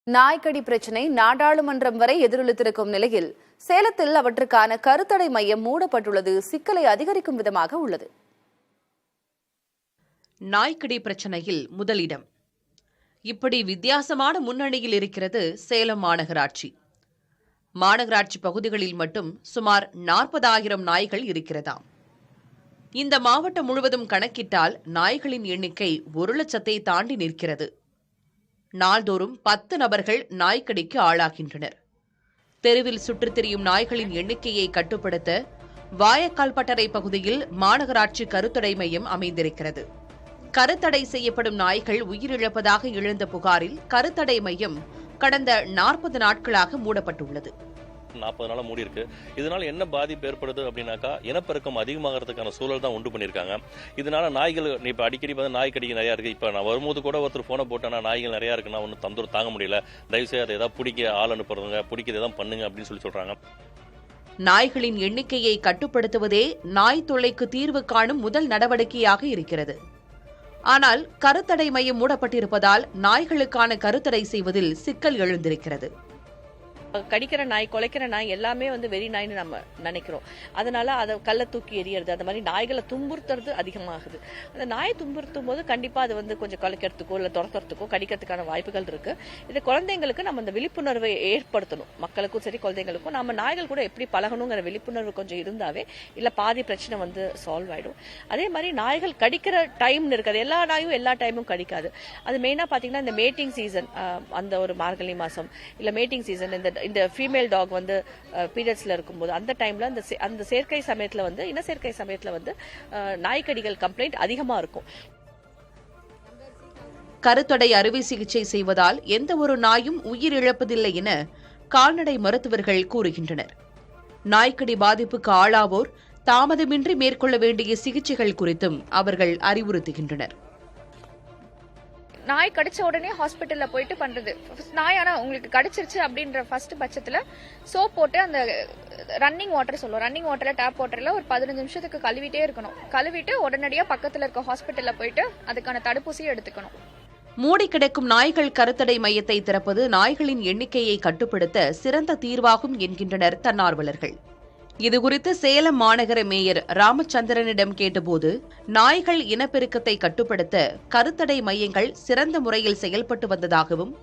நாய்க்கடி பிரச்சினை நாடாளுமன்றம் வரை எதிரொலித்திருக்கும் நிலையில் சேலத்தில் அவற்றுக்கான கருத்தடை மையம் மூடப்பட்டுள்ளது சிக்கலை அதிகரிக்கும் விதமாக உள்ளது. நாய்க்கடி பிரச்சனையில் முதலிடம். இப்படி வித்தியாசமான முன்னணியில் இருக்கிறது சேலம் மாநகராட்சி. மாநகராட்சி பகுதிகளில் மட்டும் சுமார் 40,000 நாய்கள் இருக்கிறதாம். இந்த மாவட்டம் முழுவதும் கணக்கிட்டால் நாய்களின் எண்ணிக்கை 1,00,000-ஐ தாண்டி நிற்கிறது. நாள்தோறும் 10 நபர்கள் நாய்க்கடிக்கு ஆளாகின்றனர். தெருவில் சுற்றித் திரியும் நாய்களின் எண்ணிக்கையை கட்டுப்படுத்த வாயக்கால்பட்டறை பகுதியில் மாநகராட்சி கருத்தடை மையம் அமைந்திருக்கிறது. கருத்தடை செய்யப்படும் நாய்கள் உயிரிழப்பதாக எழுந்த புகாரில் கருத்தடை மையம் கடந்த 40 நாட்களாக மூடப்பட்டுள்ளது. 40 நாளா மூடி இருக்கு. இதனால என்ன பாதிப்பு ஏற்படுது அப்படின்னாக்கா, இனப்பெருக்கம் அதிகமாகிறதுக்கான சூழல் தான் உண்டு பண்ணியிருக்காங்க. இதனால நாய்கள் இப்ப அடிக்கடி நாய் கடிக்க நிறைய இருக்கு. இப்ப நான் வரும்போது கூட ஒருத்தர் போனை போட்டேன்னா நாய்கள் நிறைய இருக்குன்னா ஒன்னும் தொந்தரவு தாங்க முடியல, தயவுசெய்து அதை ஏதாவது பிடிக்க ஆள் அனுப்புறதுங்க, பிடிக்கிறது ஏதாவது பண்ணுங்க அப்படின்னு சொல்றாங்க. நாய்களின் எண்ணிக்கையை கட்டுப்படுத்துவதே நாய் தொல்லைக்கு தீர்வு காணும் முதல் நடவடிக்கையாக இருக்கிறது. ஆனால் கருத்தடை மையம் மூடப்பட்டிருப்பதால் நாய்களுக்கான கருத்தடை செய்வதில் சிக்கல் எழுந்திருக்கிறது. கடிக்கிற நாய், குலைக்கிற நாய் எல்லாமே வெறி நாய்னு நம்ம நினைக்கிறோம். அதனால அதை கல்லை தூக்கி எறியறது, அந்த மாதிரி நாய்களை துன்புறுத்துறது அதிகமாகுது. அந்த நாயை துன்புறுத்தும் போது கண்டிப்பா அது கொஞ்சம் குலைக்கிறதுக்கோ இல்லை துரத்துறதுக்கோ கடிக்கிறதுக்கான வாய்ப்புகள் இருக்கு. இது குழந்தைங்களுக்கு நம்ம அந்த விழிப்புணர்வை ஏற்படுத்தணும். மக்களுக்கும் சரி குழந்தைங்களுக்கும் நம்ம நாய்கள் கூட எப்படி பழகணுங்கிற விழிப்புணர்வு கொஞ்சம் இருந்தாவே இல்ல பாதி பிரச்சனை சால்வ் ஆயிடும். அதே மாதிரி நாய்கள் கடிக்கிற டைம்னு இருக்காது. எல்லா நாயும் எல்லா டைமும் கடிக்காது. அது மெயினா பாத்தீங்கன்னா இந்த மேட்டிங் சீசன், அந்த ஒரு மார்கழி மாசம் இல்ல மேட்டிங் சீசன், இந்த ஃபீமேல் டாக் பீரியட்ஸ்ல இருக்கும்போது அந்த டைம்ல அந்த சேர்க்கை சமயத்துல இன சேர்க்கை சமயத்துல நாய்க்கடிகள் கம்ப்ளைண்ட் அதிகமா இருக்கும். கருத்தடை அறுவை சிகிச்சை செய்வதால் எந்த ஒரு நாயும் உயிரிழப்பதில்லை என கால்நடை மருத்துவர்கள் கூறுகின்றனர். நாய்க்கடி பாதிப்புக்கு ஆளாவோர் தாமதமின்றி மேற்கொள்ள வேண்டிய சிகிச்சைகள் குறித்தும் அவர்கள் அறிவுறுத்துகின்றனர். நாய் கடிச்ச உடனே ஹாஸ்பிட்டல்ல போயிட்டு பண்றது. நாய் ஆனா உங்களுக்கு கடிச்சிருச்சு அப்படின்ற ஃபர்ஸ்ட் பட்சத்துல சோப் போட்டு அந்த ரன்னிங் வாட்டர் சொல்லுவோம், ரன்னிங் வாட்டர்ல டேப் வாட்டர்ல ஒரு 15 நிமிஷத்துக்கு கழுவிட்டே இருக்கணும். கழுவிட்டு உடனடியா பக்கத்துல இருக்க ஹாஸ்பிட்டல்ல போயிட்டு அதுக்கான தடுப்பூசியை எடுத்துக்கணும். மூடி கிடக்கும் நாய்கள் கருத்தடை மையத்தை திறப்பது நாய்களின் எண்ணிக்கையை கட்டுப்படுத்த சிறந்த தீர்வாகும் என்கின்றனர் தன்னார்வலர்கள். இதுகுறித்து சேலம் மாநகர மேயர் ராமச்சந்திரனிடம் கேட்டபோது, நாய்கள் இனப்பெருக்கத்தை கட்டுப்படுத்த கருத்தடை மையங்கள் சிறந்த முறையில் செயல்பட்டு வந்ததாகவும்,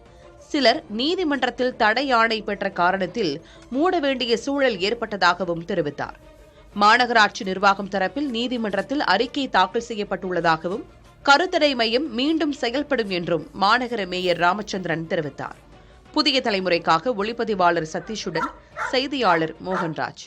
சிலர் நீதிமன்றத்தில் தடை ஆணை பெற்ற காரணத்தில் மூட வேண்டிய சூழல் ஏற்பட்டதாகவும் தெரிவித்தார். மாநகராட்சி நிர்வாகம் தரப்பில் நீதிமன்றத்தில் அறிக்கை தாக்கல் செய்யப்பட்டுள்ளதாகவும், கருத்தடை மையம் மீண்டும் செயல்படும் என்றும் மாநகர மேயர் ராமச்சந்திரன் தெரிவித்தார். புதிய தலைமுறைக்காக ஒளிப்பதிவாளர் சதீஷுடன் செய்தியாளர் மோகன்ராஜ்.